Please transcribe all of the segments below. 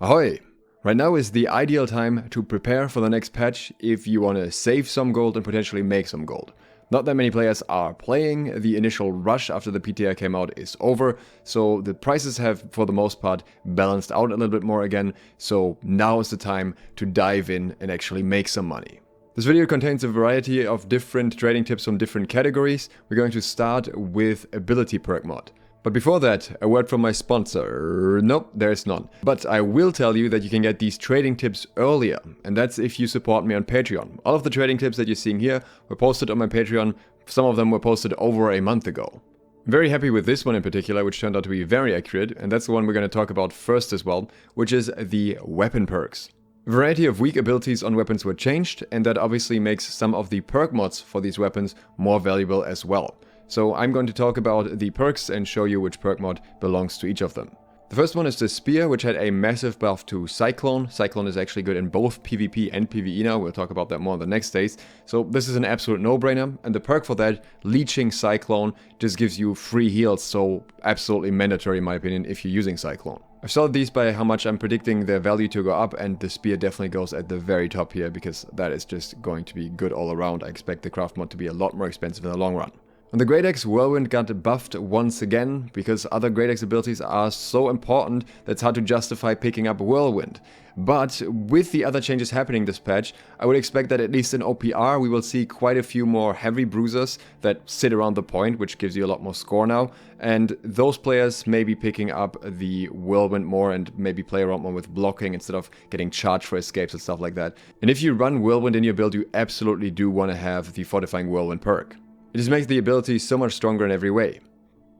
Ahoy! Right now is the ideal time to prepare for the next patch if you want to save some gold and potentially make some gold. Not that many players are playing, the initial rush after the PTR came out is over, so the prices have for the most part balanced out a little bit more again, so now is the time to dive in and actually make some money. This video contains a variety of different trading tips from different categories. We're going to start with ability perk mod. But before that, a word from my sponsor. Nope, there's none. But I will tell you that you can get these trading tips earlier, and that's if you support me on Patreon. All of the trading tips that you're seeing here were posted on my Patreon. Some of them were posted over a month ago. I'm very happy with this one in particular, which turned out to be very accurate, and that's the one we're going to talk about first as well, which is the weapon perks. A variety of weak abilities on weapons were changed, and that obviously makes some of the perk mods for these weapons more valuable as well. So I'm going to talk about the perks and show you which perk mod belongs to each of them. The first one is the Spear, which had a massive buff to Cyclone. Cyclone is actually good in both PvP and PvE now, we'll talk about that more in the next days. So this is an absolute no-brainer, and the perk for that, Leeching Cyclone, just gives you free heals, so absolutely mandatory in my opinion if you're using Cyclone. I've sorted these by how much I'm predicting their value to go up, and the Spear definitely goes at the very top here because that is just going to be good all around. I expect the craft mod to be a lot more expensive in the long run. On the Great Axe, Whirlwind got buffed once again, because other Great Axe abilities are so important that it's hard to justify picking up Whirlwind. But with the other changes happening this patch, I would expect that at least in OPR we will see quite a few more heavy bruisers that sit around the point, which gives you a lot more score now, and those players may be picking up the Whirlwind more and maybe play around more with blocking instead of getting charged for escapes and stuff like that. And if you run Whirlwind in your build, you absolutely do want to have the Fortifying Whirlwind perk. It just makes the ability so much stronger in every way.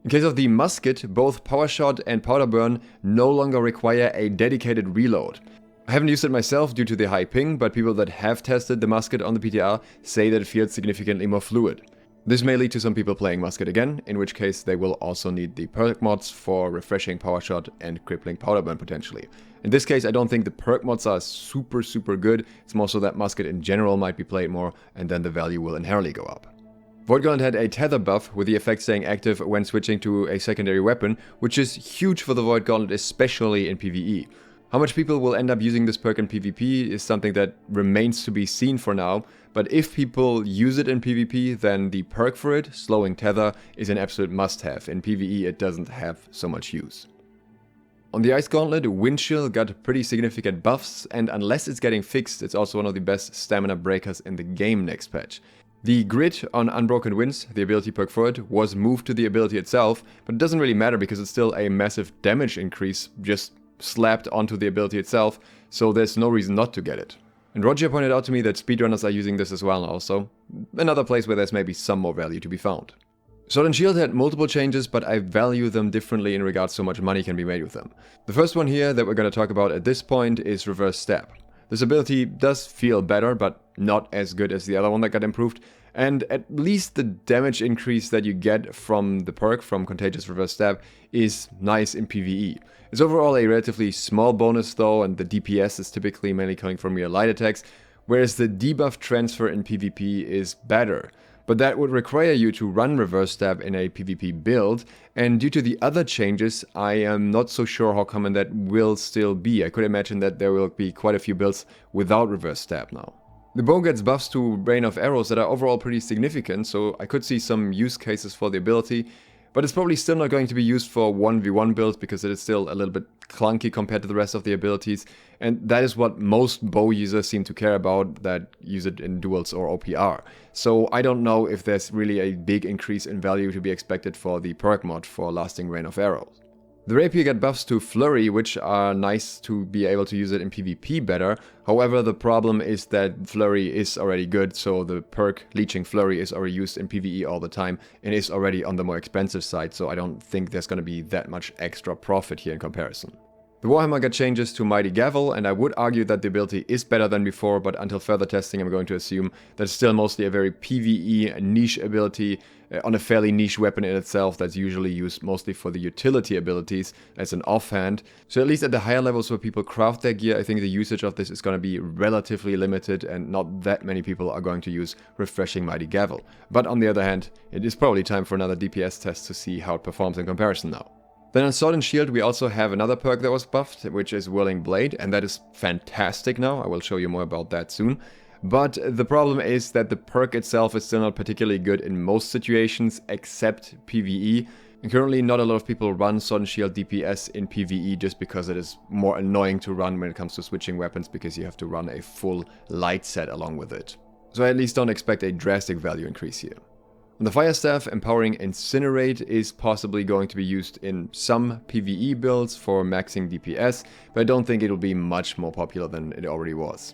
In case of the musket, both Power Shot and Powder Burn no longer require a dedicated reload. I haven't used it myself due to the high ping, but people that have tested the musket on the PTR say that it feels significantly more fluid. This may lead to some people playing musket again, in which case they will also need the perk mods for refreshing Power Shot and crippling Powder Burn potentially. In this case, I don't think the perk mods are super good, it's more so that musket in general might be played more, and then the value will inherently go up. Void Gauntlet had a tether buff with the effect staying active when switching to a secondary weapon, which is huge for the Void Gauntlet, especially in PvE. How much people will end up using this perk in PvP is something that remains to be seen for now, but if people use it in PvP, then the perk for it, Slowing Tether, is an absolute must-have. In PvE it doesn't have so much use. On the Ice Gauntlet, Wind Chill got pretty significant buffs, and unless it's getting fixed, it's also one of the best stamina breakers in the game next patch. The Grit on Unbroken Winds, the ability perk for it, was moved to the ability itself, but it doesn't really matter because it's still a massive damage increase just slapped onto the ability itself, so there's no reason not to get it. And Roger pointed out to me that speedrunners are using this as well also, another place where there's maybe some more value to be found. Sword and Shield had multiple changes, but I value them differently in regards to how much money can be made with them. The first one here that we're going to talk about at this point is Reverse Stab. This ability does feel better, but not as good as the other one that got improved, and at least the damage increase that you get from the perk from Contagious Reverse Stab is nice in PvE. It's overall a relatively small bonus though, and the DPS is typically mainly coming from your light attacks, whereas the debuff transfer in PvP is better. But that would require you to run Reverse Stab in a PvP build, and due to the other changes, I am not so sure how common that will still be. I could imagine that there will be quite a few builds without Reverse Stab now. The bow gets buffs to Rain of Arrows that are overall pretty significant, so I could see some use cases for the ability, but it's probably still not going to be used for 1v1 builds because it is still a little bit clunky compared to the rest of the abilities, and that is what most bow users seem to care about that use it in duels or OPR. So I don't know if there's really a big increase in value to be expected for the perk mod for Lasting Rain of Arrows. The Rapier got buffs to Flurry, which are nice to be able to use it in PvP better. However, the problem is that Flurry is already good, so the perk Leeching Flurry is already used in PvE all the time and is already on the more expensive side, so I don't think there's going to be that much extra profit here in comparison. The Warhammer got changes to Mighty Gavel, and I would argue that the ability is better than before, but until further testing I'm going to assume that it's still mostly a very PvE niche ability on a fairly niche weapon in itself that's usually used mostly for the utility abilities as an offhand. So at least at the higher levels where people craft their gear, I think the usage of this is going to be relatively limited and not that many people are going to use Refreshing Mighty Gavel. But on the other hand, it is probably time for another DPS test to see how it performs in comparison now. Then on Sword and Shield we also have another perk that was buffed, which is Whirling Blade, and that is fantastic now. I will show you more about that soon. But the problem is that the perk itself is still not particularly good in most situations except PvE. And currently not a lot of people run Sword and Shield DPS in PvE just because it is more annoying to run when it comes to switching weapons, because you have to run a full light set along with it. So I at least don't expect a drastic value increase here. On the Fire Staff, Empowering Incinerate is possibly going to be used in some PvE builds for maxing DPS, but I don't think it will be much more popular than it already was.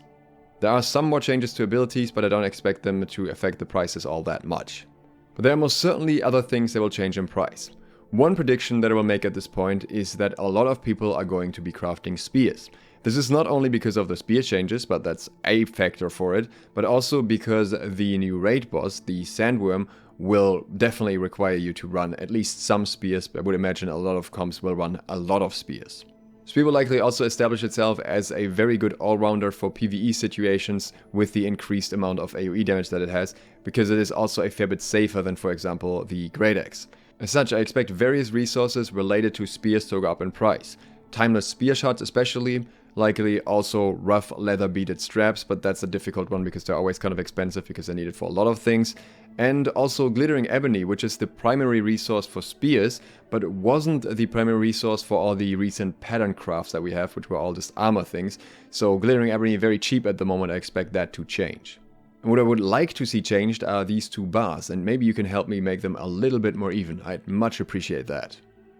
There are some more changes to abilities, but I don't expect them to affect the prices all that much. But there are most certainly other things that will change in price. One prediction that I will make at this point is that a lot of people are going to be crafting spears. This is not only because of the spear changes, but that's a factor for it, but also because the new raid boss, the Sandworm, will definitely require you to run at least some spears. I would imagine a lot of comps will run a lot of spears. Spear will likely also establish itself as a very good all-rounder for PvE situations with the increased amount of AoE damage that it has, because it is also a fair bit safer than, for example, the Great Axe. As such, I expect various resources related to spears to go up in price. Timeless spear shots especially, likely also rough leather beaded straps, but that's a difficult one because they're always kind of expensive because they're needed for a lot of things. And also Glittering Ebony, which is the primary resource for spears, but wasn't the primary resource for all the recent pattern crafts that we have, which were all just armor things. So Glittering Ebony very cheap at the moment, I expect that to change. And what I would like to see changed are these two bars, and maybe you can help me make them a little bit more even. I'd much appreciate that.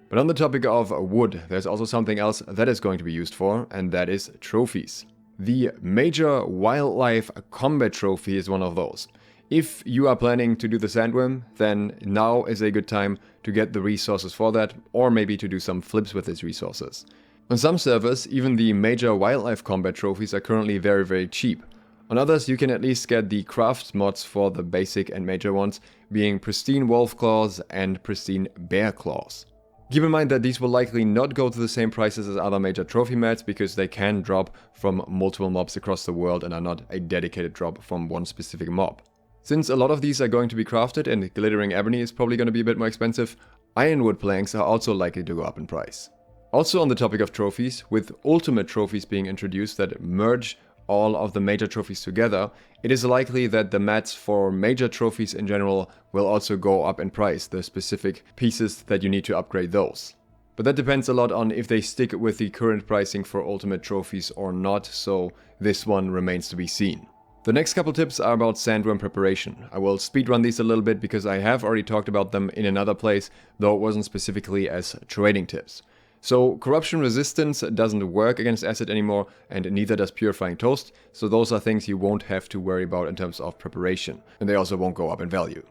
But on the topic of wood, there's also something else that is going to be used for, and that is trophies. The Major Wildlife Combat Trophy is one of those. If you are planning to do the Sandworm, then now is a good time to get the resources for that, or maybe to do some flips with these resources. On some servers, even the Major Wildlife Combat Trophies are currently very cheap. On others, you can at least get the craft mods for the basic and major ones, being Pristine Wolf Claws and Pristine Bear Claws. Keep in mind that these will likely not go to the same prices as other major trophy mats, because they can drop from multiple mobs across the world and are not a dedicated drop from one specific mob. Since a lot of these are going to be crafted and Glittering Ebony is probably going to be a bit more expensive, Ironwood planks are also likely to go up in price. Also on the topic of trophies, with ultimate trophies being introduced that merge all of the major trophies together, it is likely that the mats for major trophies in general will also go up in price, the specific pieces that you need to upgrade those. But that depends a lot on if they stick with the current pricing for ultimate trophies or not, so this one remains to be seen. The next couple tips are about Sandworm preparation. I will speedrun these a little bit because I have already talked about them in another place, though it wasn't specifically as trading tips. So corruption resistance doesn't work against acid anymore, and neither does purifying toast, so those are things you won't have to worry about in terms of preparation, and they also won't go up in value.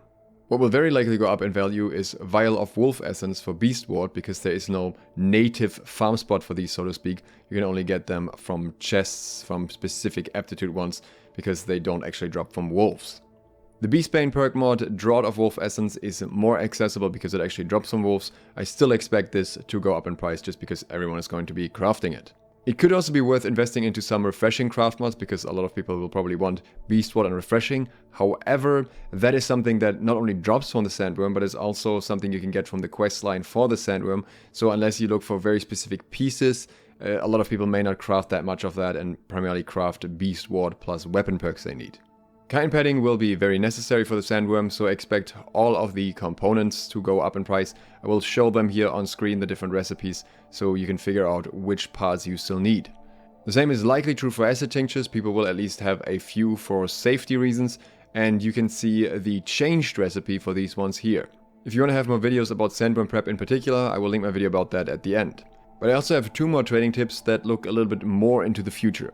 What will very likely go up in value is Vial of Wolf Essence for Beast Ward, because there is no native farm spot for these, so to speak. You can only get them from chests, from specific aptitude ones, because they don't actually drop from wolves. The Beastbane perk mod, Draught of Wolf Essence, is more accessible because it actually drops from wolves. I still expect this to go up in price just because everyone is going to be crafting it. It could also be worth investing into some refreshing craft mods, because a lot of people will probably want Beast Ward and refreshing. However, that is something that not only drops from the Sandworm, but is also something you can get from the quest line for the Sandworm. So unless you look for very specific pieces, a lot of people may not craft that much of that and primarily craft Beast Ward plus weapon perks they need. Kind padding will be very necessary for the Sandworm, so expect all of the components to go up in price. I will show them here on screen, the different recipes, so you can figure out which parts you still need. The same is likely true for acid tinctures. People will at least have a few for safety reasons, and you can see the changed recipe for these ones here. If you want to have more videos about Sandworm prep in particular, I will link my video about that at the end. But I also have two more trading tips that look a little bit more into the future.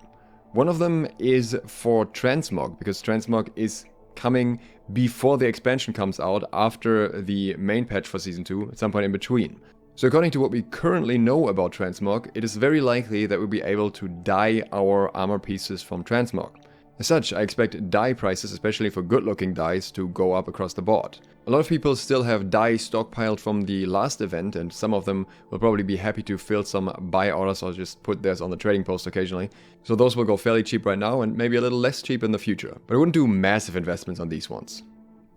One of them is for Transmog, because Transmog is coming before the expansion comes out, after the main patch for Season 2, at some point in between. So according to what we currently know about Transmog, it is very likely that we'll be able to dye our armor pieces from Transmog. As such, I expect dye prices, especially for good-looking dyes, to go up across the board. A lot of people still have dye stockpiled from the last event, and some of them will probably be happy to fill some buy orders or just put theirs on the trading post occasionally. So those will go fairly cheap right now and maybe a little less cheap in the future. But I wouldn't do massive investments on these ones.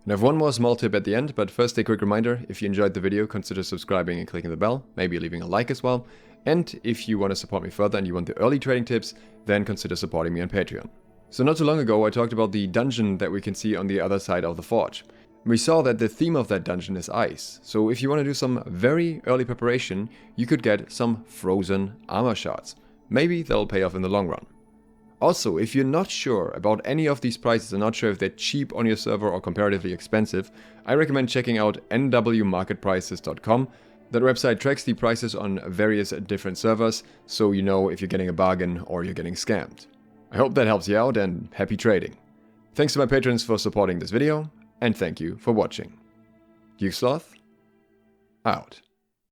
And I have one more small tip at the end, but first a quick reminder, if you enjoyed the video, consider subscribing and clicking the bell, maybe leaving a like as well. And if you want to support me further and you want the early trading tips, then consider supporting me on Patreon. So not too long ago I talked about the dungeon that we can see on the other side of the forge. We saw that the theme of that dungeon is ice, so if you want to do some very early preparation, you could get some frozen armor shards. Maybe they'll pay off in the long run. Also, if you're not sure about any of these prices and not sure if they're cheap on your server or comparatively expensive, I recommend checking out nwmarketprices.com. That website tracks the prices on various different servers, so you know if you're getting a bargain or you're getting scammed. I hope that helps you out, and happy trading. Thanks to my patrons for supporting this video, and thank you for watching. Geeksloth, out.